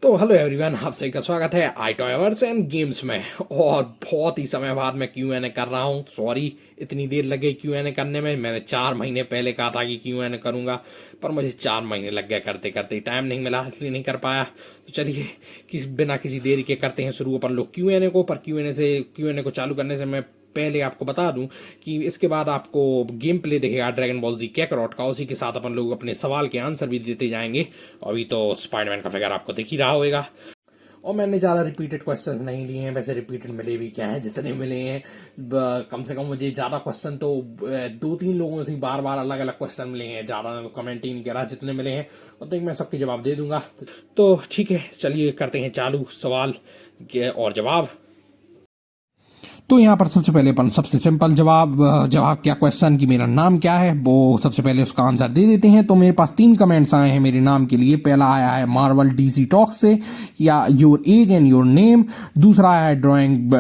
तो hello everyone, आप सभी का स्वागत है आई टॉयवर्स एंड गेम्स में। और बहुत ही समय बाद मैं Q&A कर रहा हूँ। सॉरी इतनी देर लग गई Q&A करने में। मैंने 4 महीने पहले कहा था कि Q&A करूँगा, पर मुझे 4 महीने लग गए करते करते, टाइम नहीं मिला इसलिए नहीं कर पाया। तो चलिए बिना किसी देरी के करते हैं शुरू अपन लोग Q&A को। पर Q&A को चालू करने से मैं पहले आपको बता दूं कि इसके बाद आपको गेम प्ले दिखेगा ड्रैगन बॉल जी कैकरॉट का। उसी के साथ अपन लोग अपने सवाल के आंसर भी देते जाएंगे। अभी तो स्पाइडरमैन का फिगर आपको दिख ही रहा होगा। और मैंने ज़्यादा रिपीटेड क्वेश्चन नहीं लिए हैं। वैसे रिपीटेड मिले भी क्या हैं, जितने मिले हैं कम से कम मुझे ज़्यादा क्वेश्चन तो 2-3 लोगों से बार बार अलग अलग क्वेश्चन मिले हैं। ज़्यादा तो कमेंट ही नहीं करा, जितने मिले हैं उतने मैं सबके जवाब दे दूंगा। तो ठीक है, चलिए करते हैं चालू सवाल और जवाब। तो यहाँ पर सबसे पहले अपन सबसे सिंपल जवाब क्या क्वेश्चन कि मेरा नाम क्या है, वो सबसे पहले उसका आंसर दे देते हैं। तो मेरे पास 3 कमेंट्स आए हैं मेरे नाम के लिए। पहला आया है मार्वल डीसी टॉक से, या your age and your name. दूसरा आया है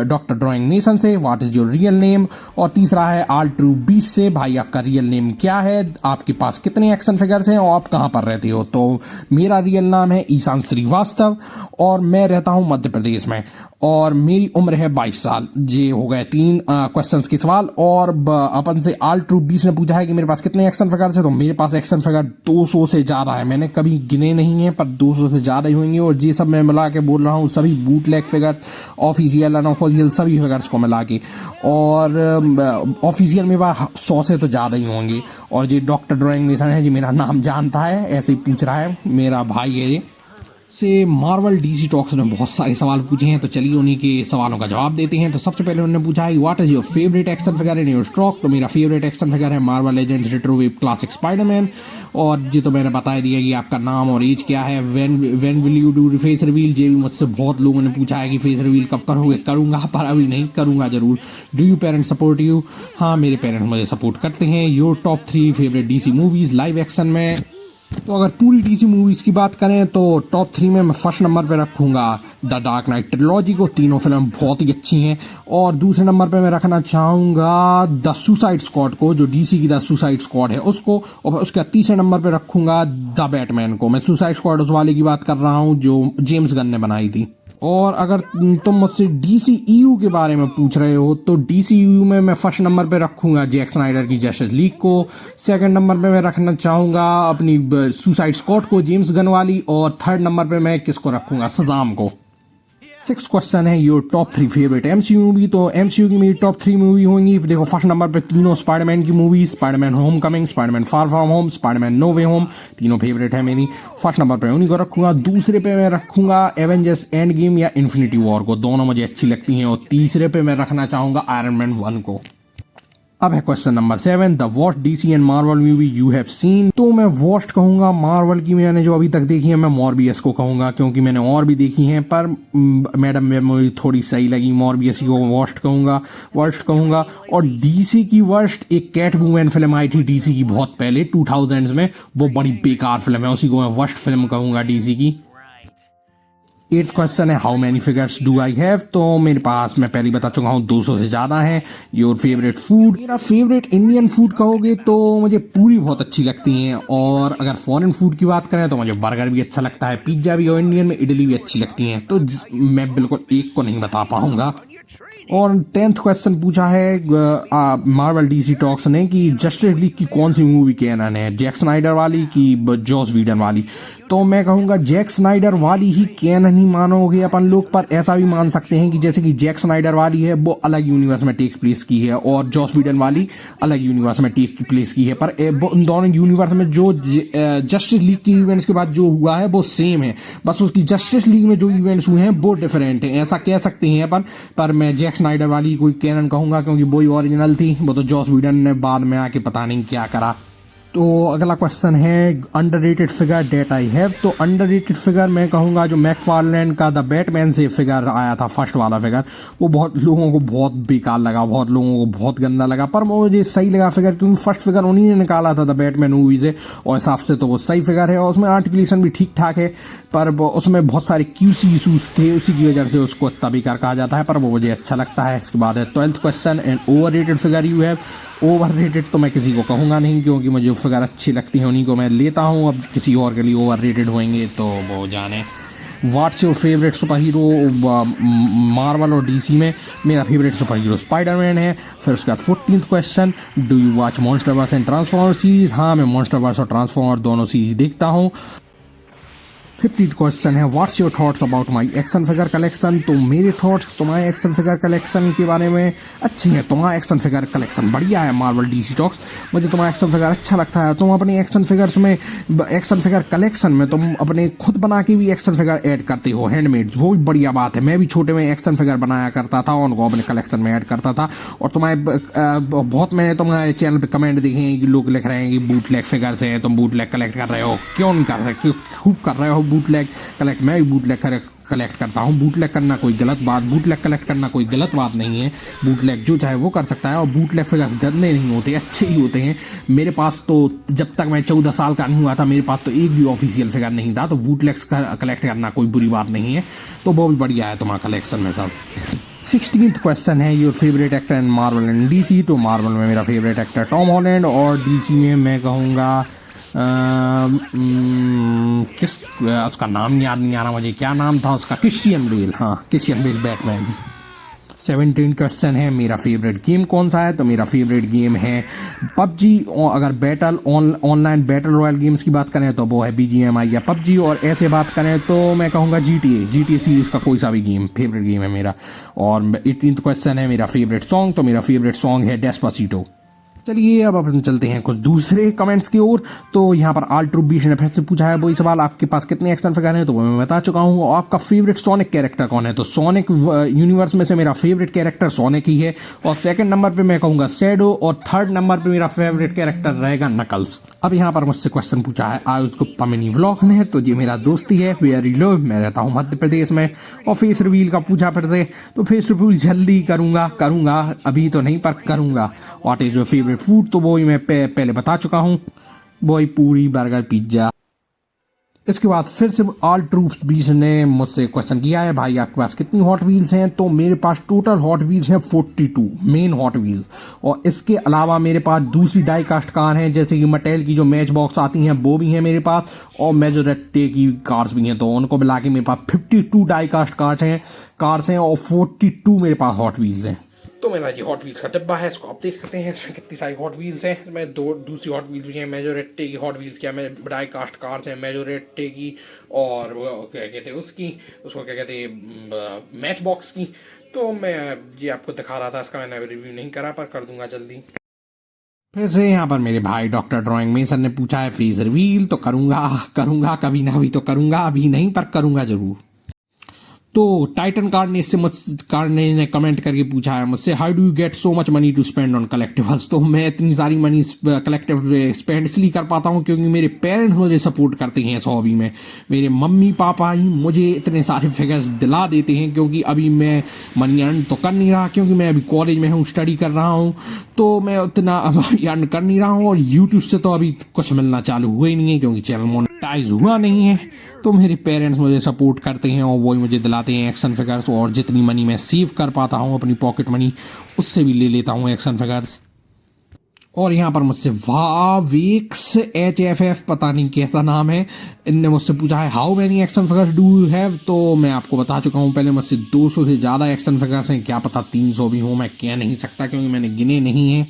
डॉक्टर ड्राइंग नेशन से, what is your real name. और तीसरा है आल ट्रू 20 से, भाई आपका रियल नेम क्या है, आपके पास कितने एक्शन फिगर्स हैं और आप कहाँ पर रहते हो। तो मेरा रियल नाम है ईशान श्रीवास्तव और मैं रहता हूँ मध्य प्रदेश में और मेरी उम्र है 22 साल। ये हो गए 3 क्वेश्चंस के सवाल। और अपन से आल ट्रू 20 ने पूछा है कि मेरे पास कितने एक्शन फिगर्स है। तो मेरे पास एक्शन फिगर 200 से ज़्यादा है। मैंने कभी गिने नहीं है पर 200 से ज़्यादा ही होंगे। और ये सब मैं मिला के बोल रहा हूँ, सभी बूटलेग फिगर्स, ऑफिशियल अनऑफिशियल सभी फिगर्स को मिला के। और ऑफिशियल मेरे पास 100 से तो ज़्यादा ही होंगे। और ये डॉक्टर ड्राइंग नेशन है, जी मेरा नाम जानता है, ऐसे ही पूछ रहा है, मेरा भाई है ये। से मार्वल डीसी टॉक्स ने बहुत सारे सवाल पूछे हैं, तो चलिए उन्हीं के सवालों का जवाब देते हैं। तो सबसे पहले उन्होंने पूछा है what is your favourite action figure in your stock. तो मेरा फेवरेट एक्शन फिगर है मार्वल लेजेंड्स रेट्रोवेव क्लासिक स्पाइडरमैन। और ये तो मैंने बता दिया कि आपका नाम और एज क्या है। When will you do face reveal, ये भी मुझसे बहुत लोगों ने पूछा है कि फेस रिवील कब करोगे। करूंगा पर अभी नहीं, करूंगा जरूर। Do you parents support you, हाँ मेरे पेरेंट्स मुझे सपोर्ट करते हैं। Your top 3 favourite DC movies live action में। तो अगर पूरी डीसी मूवीज़ की बात करें तो टॉप 3 में मैं फर्स्ट नंबर पे रखूंगा द डार्क नाइट ट्रिलॉजी को। तीनों फिल्म बहुत ही अच्छी हैं। और दूसरे नंबर पे मैं रखना चाहूँगा द सुसाइड स्क्वाड को, जो डीसी की द सुसाइड स्क्वाड है उसको। और उसके तीसरे नंबर पे रखूंगा द बैटमैन को। मैं सुसाइड स्क्वाड उस वाले की बात कर रहा हूँ जो जेम्स गन ने बनाई थी। और अगर तुम मुझसे DCEU के बारे में पूछ रहे हो तो DCEU में मैं फर्स्ट नंबर पे रखूंगा जैक स्नाइडर की जस्टिस लीग को। सेकंड नंबर पे मैं रखना चाहूँगा अपनी सुसाइड स्क्वाड को, जेम्स गन वाली। और थर्ड नंबर पे मैं किसको रखूंगा, शज़ाम को। 6 क्वेश्चन है your top 3 favourite MCU movie. तो MCU की मेरी टॉप 3 मूवी होंगी। देखो फर्स्ट नंबर पे तीनों स्पाइडरमैन की movie, Spiderman homecoming, Spiderman far from home, Spiderman no way home. तीनों फेवरेट है मेरी। फर्स्ट नंबर पे उन्हीं को रखूंगा। दूसरे पे मैं रखूंगा एवेंजर्स एंड गेम या इन्फिनिटी वॉर को, दोनों मुझे अच्छी लगती हैं। और तीसरे पे मैं रखना चाहूंगा आयरन मैन 1 को। अब है question number 7, the worst DC and Marvel movie you have scene. तो मैं वर्स्ट कहूंगा मार्वल की मैंने जो अभी तक देखी है, मैं मॉर्बियस को कहूंगा, क्योंकि मैंने और भी देखी हैं पर मैडम में मुझे थोड़ी सही लगी। मॉर्बियस को वर्स्ट कहूंगा। और डीसी की वर्स्ट एक कैट वुमन फिल्म आई थी डीसी की बहुत पहले 2000s में, वो बड़ी बेकार फिल्म है, उसी को मैं वर्स्ट फिल्म कहूंगा डीसी की। 8th क्वेश्चन है how many figures do I have. तो मेरे पास, मैं पहले बता चुका हूँ, 200 से ज़्यादा है। योर फेवरेट फूड, मेरा फेवरेट इंडियन फूड कहोगे तो मुझे पूरी बहुत अच्छी लगती हैं। और अगर फॉरेन फूड की बात करें तो मुझे बर्गर भी अच्छा लगता है, पिज्ज़ा भी, और इंडियन में इडली भी अच्छी लगती हैं। तो मैं बिल्कुल एक को नहीं बता पाऊंगा। और 10th क्वेश्चन पूछा है मार्वल डीसी टॉक्स ने कि जस्टिस लीग की कौन सी मूवी कैनन है, जैक स्नाइडर वाली कि जॉस व्हीडन वाली। तो मैं कहूँगा जैक स्नाइडर वाली ही कैनन ही मानोगे अपन लोग, पर ऐसा भी मान सकते हैं कि जैसे कि जैक स्नाइडर वाली है वो अलग यूनिवर्स में टेक प्लेस की है और जॉस व्हीडन वाली अलग यूनिवर्स में टेक प्लेस की है। पर उन दोनों यूनिवर्स में जो जस्टिस लीग के इवेंट्स के बाद जो हुआ है वो सेम है, बस उसकी जस्टिस लीग में जो इवेंट्स हुए हैं वो डिफरेंट है, ऐसा कह सकते हैं अपन। पर मैं जैक स्नाइडर वाली कोई कैनन कहूँगा क्योंकि वही ओरिजिनल थी, वो तो जॉस व्हीडन ने बाद में आके पता नहीं क्या करा। तो अगला क्वेश्चन है underrated figure that I have. तो अंडररेटेड फिगर मैं कहूँगा जो मैकफारलैंड का द बैटमैन से फिगर आया था, फर्स्ट वाला फिगर, वो बहुत लोगों को बहुत बेकार लगा, बहुत लोगों को बहुत गंदा लगा। पर मुझे सही लगा फिगर, क्योंकि फर्स्ट फिगर उन्हीं ने निकाला था द बैटमैन मूवी से, और हिसाब से तो वो सही फिगर है। और उसमें आर्टिकुलेशन भी ठीक ठाक है, पर उसमें बहुत सारे QC इशूज थे, उसी की वजह से उसको इतना बेकार कहा जाता है, पर वो मुझे अच्छा लगता है। इसके बाद है 12th question and overrated figure you have. Overrated तो मैं किसी को कहूँगा नहीं, क्योंकि मुझे फिगर अच्छी लगती है उन्हीं को मैं लेता हूँ। अब किसी और के लिए ओवररेटेड होंगे तो वो जाने। What's your favourite super hero Marvel और डीसी में? मेरा फेवरेट सुपर हीरो स्पाइडरमैन है। फिर उसके बाद 14th question, do you watch MonsterVerse and transformer series? हाँ, मैं मॉन्स्टरवर्स और ट्रांसफॉर्मर दोनों सीरीज देखता हूँ। 50th क्वेश्चन है, what's your thoughts about my action figure collection? तो मेरे थॉट्स तुम्हारे एक्शन फिगर कलेक्शन के बारे में अच्छी है। तुम्हारा एक्शन फिगर कलेक्शन बढ़िया है मार्वल डीसी टॉक्स, मुझे तुम्हारा एक्शन फिगर अच्छा लगता है। तुम अपने एक्शन फिगर्स में, एक्शन फिगर कलेक्शन में तुम अपने खुद बना के भी एक्शन फिगर ऐड करते हो, हैंडमेड, वो भी बढ़िया बात है। मैं भी छोटे में एक्शन फिगर बनाया करता था, उनको अपने कलेक्शन में ऐड करता था। और तुम्हारे बहुत, मैंने तुम्हारे चैनल पर कमेंट देखे हैं कि लोग लिख रहे हैं कि बूटलेग फिगर्स हैं, तुम बूटलेग कलेक्ट कर रहे हो, क्यों नहीं कर रहे, क्यों खूब कर रहे हो बूटलेग कलेक्ट। मैं भी बूटलेग कलेक्ट करता हूँ। बूटलेग करना कोई गलत बात, बूटलेग कलेक्ट करना कोई गलत बात नहीं है। बूटलेग जो चाहे वो कर सकता है, और बूटलेग फिगर गंदे नहीं होते, अच्छे ही होते हैं। मेरे पास तो जब तक मैं 14 साल का नहीं हुआ था, मेरे पास तो एक भी ऑफिशियल फिगर नहीं था, तो बूटलेग्स कलेक्ट करना कोई बुरी बात नहीं है। तो वो भी बढ़िया है तुम्हारा कलेक्शन में सब। 16th क्वेश्चन है, your favourite actor in Marvel and DC? तो मार्वल में मेरा फेवरेट एक्टर टॉम हॉलैंड, और डीसी में मैं कहूँगा किस, उसका नाम याद नहीं आ रहा मुझे, क्या नाम था उसका, क्रिश्चियन बेल। हाँ, क्रिश्चियन बेल, बैटमैन। 17 क्वेश्चन है, मेरा फेवरेट गेम कौन सा है? तो मेरा फेवरेट गेम है पबजी। अगर battle online battle royal games की बात करें तो वो है BGMI या पबजी, और ऐसे बात करें तो मैं कहूँगा GTA सीरीज का कोई सा भी गेम फेवरेट गेम है मेरा। और 18th क्वेश्चन है, मेरा फेवरेट सॉन्ग? तो मेरा फेवरेट सॉन्ग है डेस्पासीटो। चलिए अब अपन चलते हैं कुछ दूसरे कमेंट्स की ओर। तो यहाँ पर आल्ट्रू बीश ने फिर से पूछा है वही सवाल, आपके पास कितने एक्शन फिगर हैं? तो वो मैं बता चुका हूँ। और आपका फेवरेट सोनिक कैरेक्टर कौन है? तो सोनिक यूनिवर्स में से मेरा फेवरेट कैरेक्टर सोनिक ही है, और सेकंड नंबर पे मैं कहूँगा शैडो, और थर्ड नंबर पे मेरा फेवरेट कैरेक्टर रहेगा नकल्स। अब यहाँ पर मुझसे क्वेश्चन पूछा है आयुष गुप्ता मिनी व्लॉग ने, तो ये मेरा दोस्ती है, वेरी लो, मैं रहता हूँ मध्य प्रदेश में। और फेस रिवील का पूछा फिर से, तो फेस रिवील जल्दी करूँगा, अभी तो नहीं पर करूँगा। What is your favourite food? तो वो ही मैं पहले बता चुका हूँ, वो ही पूरी, बर्गर, पिज्जा। इसके बाद फिर से ऑल ट्रूप्स 20 ने मुझसे क्वेश्चन किया है, भाई आपके पास कितनी हॉट व्हील्स हैं? तो मेरे पास टोटल हॉट व्हील्स हैं 42 मेन हॉट व्हील्स, और इसके अलावा मेरे पास दूसरी डाई कास्ट कार हैं, जैसे कि मटेल की जो मैच बॉक्स आती हैं वो भी हैं मेरे पास, और मेजोरिटी की कार्स भी हैं। तो उनको मिला के मेरे पास 52 डाई कास्ट कार्स हैं, और 42 मेरे पास हॉट व्हील्स हैं। तो मेरा जी हॉट व्हील्स का डिब्बा है, इसको आप देख सकते हैं इसमें कितनी सारी हॉट व्हील्स हैं। मैं दूसरी हॉट व्हील्स भी हैं, मेजोरिटी की हॉट व्हील्स क्या, मैं डाई कास्ट कार्स हैं मेजोरिटी की, और क्या कहते हैं उसको क्या कहते हैं मैच बॉक्स की। तो मैं जी आपको दिखा रहा था, इसका मैंने रिव्यू नहीं करा, पर कर दूंगा जल्दी। फिर से यहाँ पर मेरे भाई डॉक्टर ड्राइंग मेसन ने पूछा है फेस रिवील? तो करूँगा कभी ना, अभी तो करूँगा, अभी नहीं पर करूँगा जरूर। तो टाइटन कार्ड ने कमेंट करके पूछा है मुझसे, how do you get so much money to spend on collectibles? तो मैं इतनी सारी मनी कलेक्टिव स्पेंड इसलिए कर पाता हूँ क्योंकि मेरे पेरेंट्स मुझे सपोर्ट करते हैं इस हॉबी में। मेरे मम्मी पापा ही मुझे इतने सारे फिगर्स दिला देते हैं, क्योंकि अभी मैं मनी अर्न तो कर नहीं रहा, क्योंकि मैं अभी कॉलेज में हूँ, स्टडी कर रहा हूँ, तो मैं उतना अभी अर्न कर नहीं रहा हूँ। और यूट्यूब से तो अभी कुछ मिलना चालू हुआ ही नहीं है, क्योंकि चैनल मोनेटाइज हुआ नहीं है। तो मेरे पेरेंट्स मुझे सपोर्ट करते हैं, और वही मुझे दिलाते हैं एक्शन फिगर्स, और जितनी मनी मैं सेव कर पाता हूँ अपनी पॉकेट मनी, उससे भी ले लेता हूँ एक्शन फिगर्स। और यहाँ पर मुझसे वावेक्स HFF, पता नहीं कैसा नाम है, इनने मुझसे पूछा है how many action figures do you have? तो मैं आपको बता चुका हूँ पहले, मुझसे 200 से ज़्यादा एक्शन फिगर्स हैं, क्या पता 300 भी हो, मैं कह नहीं सकता क्योंकि मैंने गिने नहीं हैं।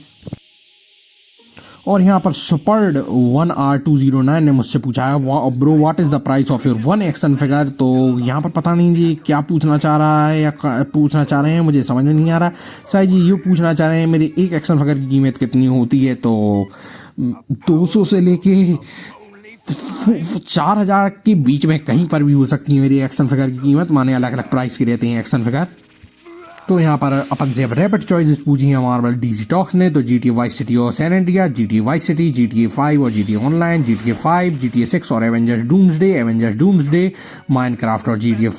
और यहाँ पर सुपर्ड 1R209 ने मुझसे पूछा है, bro what is the price of your one action figure? तो यहाँ पर पता नहीं जी क्या पूछना चाह रहा है या पूछना चाह रहे हैं, मुझे समझ में नहीं आ रहा। शायद ये पूछना चाह रहे हैं मेरे एक एक्शन फिगर की कीमत कितनी होती है। तो 200 से लेके 4000 के बीच में कहीं पर भी हो सकती है मेरी एक्शन फिगर की कीमत, माने अलग अलग प्राइस के रहते हैं एक्शन फिगर। तो यहाँ पर अपन से अब रैपिड चॉइसेस पूछी हैं मार्वल डीसी टॉक्स ने, तो GTA वाइस सिटी और San Andreas, GTA Vice City, GTA 5 और GTA ऑनलाइन, GTA 5, GTA 6 और एवेंजर्स डूम्सडे, माइनक्राफ्ट और GTA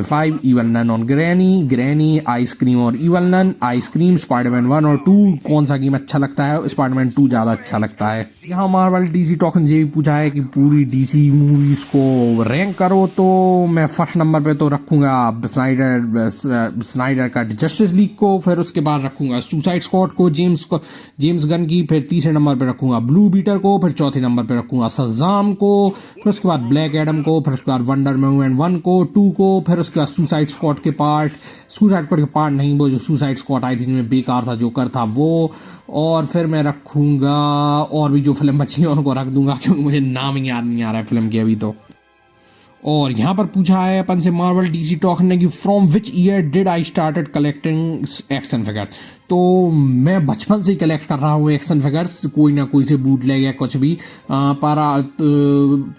5, इवल नन और ग्रैनी, आइसक्रीम और इवल नन, आइसक्रीम, स्पाइडरमैन 1 और 2, कौन सा गेम अच्छा लगता है? स्पाइडरमैन 2 ज़्यादा अच्छा लगता है। यहाँ मार्वल डीसी टॉक्स ने ये भी पूछा है कि पूरी डीसी मूवीज़ को रैंक करो, तो मैं फर्स्ट नंबर पे तो रखूँगा स्नाइडर का कट जस्टिस लीग को, फिर उसके बाद रखूंगा सुसाइड स्क्वाड को, जेम्स गन की, फिर तीसरे नंबर पे रखूंगा ब्लू बीटर को, फिर चौथे नंबर पे रखूंगा शज़ाम को, फिर उसके बाद ब्लैक एडम को, फिर उसके बाद वंडर वुमन 1 को, 2 को, फिर उसके बाद सुसाइड स्क्वाड के पार्ट नहीं, वो जो सुसाइड स्क्वाड आई थी जिसमें बेकार सा जोकर था वो, और फिर मैं रखूंगा और भी जो फिल्म बची है उनको रख दूंगा क्योंकि मुझे नाम ही याद नहीं आ रहा है फिल्म की अभी तो। और यहाँ पर पूछा है अपन से मार्वल डीसी टॉक ने कि from which year did I started collecting action figures. तो मैं बचपन से ही कलेक्ट कर रहा हूँ एक्शन फिगर्स, कोई ना कोई से बूट ले गया कुछ भी। पर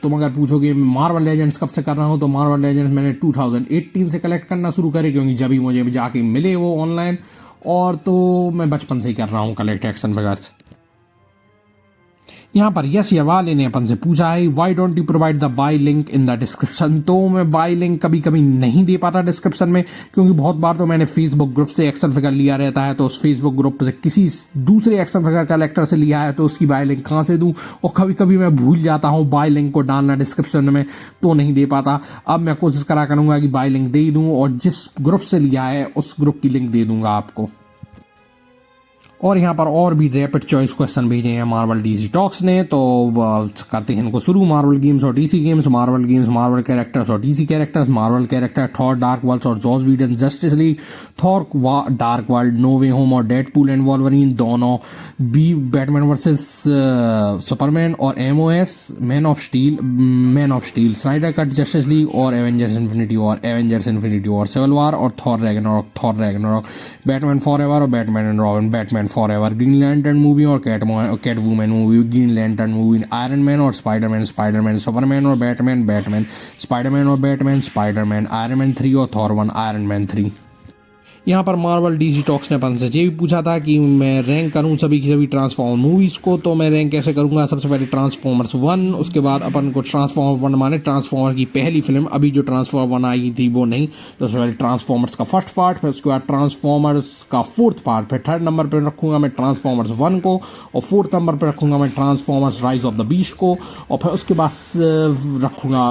तुम अगर पूछोगे मार्वल लेजेंड्स कब से कर रहा हूँ, तो मार्वल लेजेंड्स मैंने 2018 से कलेक्ट करना शुरू करे, क्योंकि जब ही मुझे जाके मिले वो ऑनलाइन, और तो मैं बचपन से ही कर रहा हूँ कलेक्ट एक्शन फिगर्स। यहाँ पर यस यवाले ने अपन से पूछा है why don't you provide the by link in the description. तो मैं बाय लिंक कभी कभी नहीं दे पाता डिस्क्रिप्शन में, क्योंकि बहुत बार तो मैंने फेसबुक ग्रुप से एक्शन फिगर लिया रहता है, तो उस फेसबुक ग्रुप से किसी दूसरे एक्शन फिगर कलेक्टर से लिया है, तो उसकी बाय लिंक कहाँ से दूँ, और कभी कभी मैं भूल जाता हूँ बाय लिंक को डालना डिस्क्रिप्शन में, तो नहीं दे पाता। अब मैं कोशिश करा करूँगा कि बाय लिंक दे ही दूँ, और जिस ग्रुप से लिया है उस ग्रुप की लिंक दे दूँगा आपको। और यहाँ पर और भी रैपिड चॉइस क्वेश्चन भेजे हैं मार्वल डीसी टॉक्स ने, तो करते हैं इनको शुरू। मार्वल गेम्स और DC games, Marvel games Marvel characters और DC characters, Marvel character Thor Dark World और Joss Whedon Justice League, Thor Dark World, No वे होम और डेडपूल एंड वॉल्वरीन दोनों, बैटमैन वर्सेस सुपरमैन और MOS, Man of Steel, Snyder Cut Justice League और Avengers Infinity और Civil War और Thor Ragnarok, Batman Forever और Batman and Robin, Batman Forever, Green Lantern movie और cat woman movie, Green Lantern movie, Iron Man और Spiderman, Superman और Batman, Spiderman और Batman, Iron Man 3 और Thor 1, iron Man 3। यहाँ पर Marvel DC talks ने अपन से ये भी पूछा था कि मैं रैंक करूँ सभी की सभी ट्रांसफॉर्मर मूवीज़ को, तो मैं रैंक कैसे करूँगा। सबसे पहले ट्रांसफॉर्मर्स 1, उसके बाद अपन को ट्रांसफॉर्मर 1 माने ट्रांसफॉर्मर की पहली फिल्म, अभी जो ट्रांसफॉर्मर 1 आई थी वो नहीं, तो सबसे पहले ट्रांसफॉर्मर्स का फर्स्ट पार्ट, फिर उसके बाद ट्रांसफॉर्मर्स का फोर्थ पार्ट, फिर थर्ड नंबर पर रखूँगा मैं ट्रांसफॉर्मर्स 1 को, और फोर्थ नंबर पर रखूँगा मैं transformers rise of the beast को, और फिर उसके बाद रखूँगा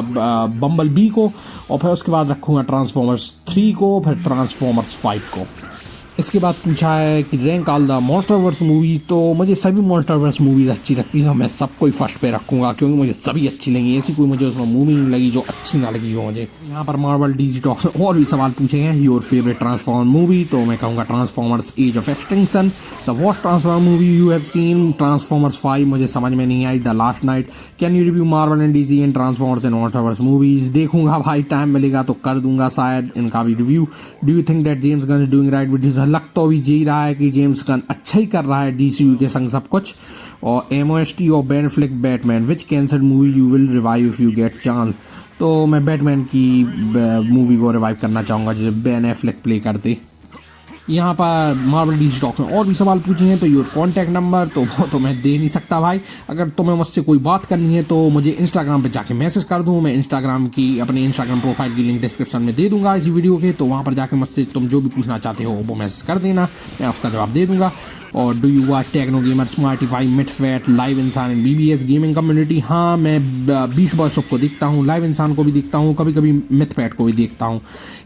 बम्बल बी को, और फिर उसके बाद रखूँगा ट्रांसफॉर्मर्स 3 को, फिर ट्रांसफॉर्मर्स 5 को। इसके बाद पूछा है कि rank all the MonsterVerse movie, तो मुझे सभी मॉन्स्टरवर्स मूवीज अच्छी लगती हैं, मैं सबको ही फर्स्ट पे रखूंगा क्योंकि मुझे सभी अच्छी लगी, ऐसी कोई मुझे उसमें मूवी नहीं लगी जो अच्छी ना लगी हो मुझे। यहाँ पर मार्वल डीसी टॉक्स और भी सवाल पूछे हैं, योर फेवरेट ट्रांसफॉर्मर मूवी, तो मैं कहूँगा Transformers Age of Extinction. The worst Transformer movie you have seen, Transformers 5 मुझे समझ में नहीं आई, The Last Knight. Can you review Marvel and DC and Transformers and MonsterVerse movies, देखूंगा भाई, टाइम मिलेगा तो कर दूंगा शायद इनका भी review. Do you think that James Gunn is doing right with his, लग तो अभी जी रहा है कि जेम्स गन अच्छा ही कर रहा है डीसीयू के संग सब कुछ। और एमओएसटी और Ben flick Batman, which cancelled movie you will revive if you get chance, तो मैं बैटमैन की मूवी को रिवाइव करना चाहूँगा जिसे बेन एफ्लेक प्ले करते। यहाँ पर मार्वल डीसी टॉक्स में और भी सवाल पूछे हैं, तो योर कॉन्टैक्ट नंबर, तो वो तो मैं दे नहीं सकता भाई। अगर तुम्हें मुझसे कोई बात करनी है तो मुझे इंस्टाग्राम पे जाके मैसेज कर दूँ, मैं इंस्टाग्राम की अपनी इंस्टाग्राम प्रोफाइल की लिंक डिस्क्रिप्शन में दे दूंगा इसी वीडियो के, तो वहाँ पर जाके मुझसे तुम जो भी पूछना चाहते हो वो मैसेज कर देना, मैं उसका जवाब दे दूंगा। और do you watch Techno Gamer, Smartify, मिटफैट, live Insaan and BBS gaming community, हाँ मैं बीच बॉय सबको देखता हूँ, लाइव इंसान को भी देखता हूँ, कभी कभी मिटफैट को भी देखता हूँ।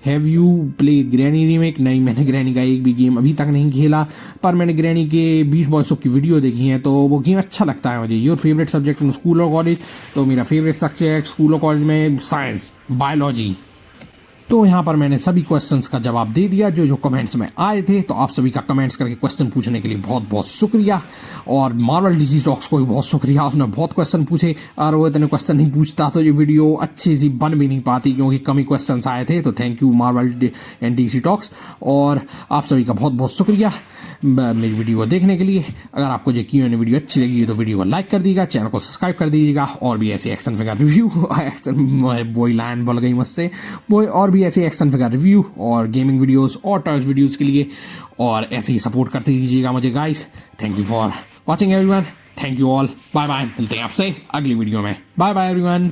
Have you play granny remake, नहीं मैंने ग्रैनी का एक भी गेम अभी तक नहीं खेला, पर मैंने ग्रैनी के बीच बॉय सब की वीडियो देखी है, तो वो गेम अच्छा लगता है मुझे। Your favourite subject in school और कॉलेज, तो मेरा फेवरेट सब्जेक्ट स्कूल और कॉलेज में साइंस, बायोलॉजी। तो यहाँ पर मैंने सभी क्वेश्चंस का जवाब दे दिया जो जो कमेंट्स में आए थे, तो आप सभी का कमेंट्स करके क्वेश्चन पूछने के लिए बहुत बहुत शुक्रिया। और मार्वल डीसी टॉक्स को भी बहुत शुक्रिया, उसने बहुत क्वेश्चन पूछे, और वो इतने क्वेश्चन नहीं पूछता तो ये वीडियो अच्छी सी बन भी नहीं पाती क्योंकि कम ही क्वेश्चन आए थे। तो thank you Marvel and DC talks, और आप सभी का बहुत बहुत शुक्रिया मेरी वीडियो को देखने के लिए। अगर आपको ये Q&A वीडियो अच्छी लगी तो वीडियो को लाइक कर दीजिएगा, चैनल को सब्सक्राइब कर दीजिएगा, और भी ऐसे एक्शन फिगर रिव्यू वही लाइन बोल गई मुझसे, वो और भी ऐसे एक्शन फिगर रिव्यू और गेमिंग वीडियोस और टॉयज वीडियोस के लिए, और ऐसे ही सपोर्ट करते दीजिएगा मुझे guys. Thank you for watching everyone, thank you all, bye bye, मिलते हैं आपसे अगली वीडियो में, बाय बाय एवरीवन।